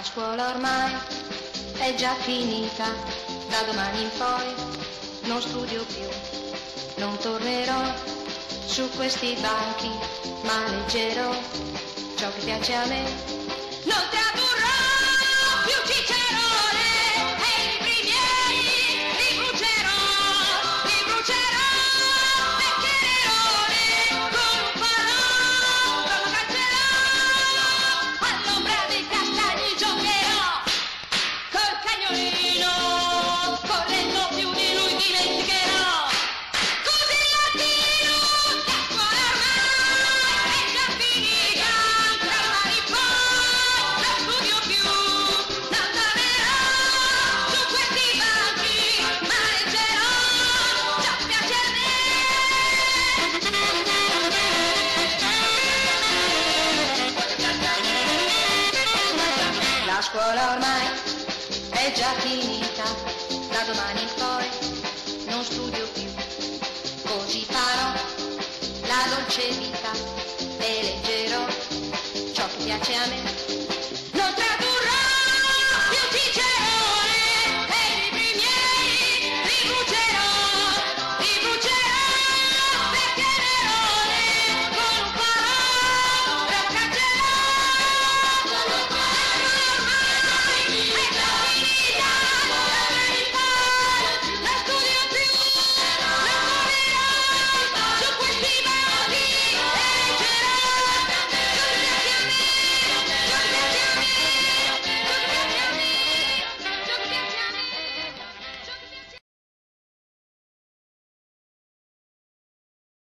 La scuola ormai è già finita, da domani in poi non studio più, non tornerò su questi banchi, ma leggerò ciò che piace a me. Non tradurrò più Cicerone e i libri miei li brucerò, perché Nerone con un falò lo caccerò, all'ombra dei castagni giocherò, col cagnolino, correndo più di lui dimenticherò. Così latino, la scuola ormai è già finita, tra domani in poi non studio più, non tornerò su questi banchi, ma leggerò ciò che piace a me. La scuola ormai è già finita, da domani in poi non studio più, così farò la dolce vita e leggerò ciò che piace a me.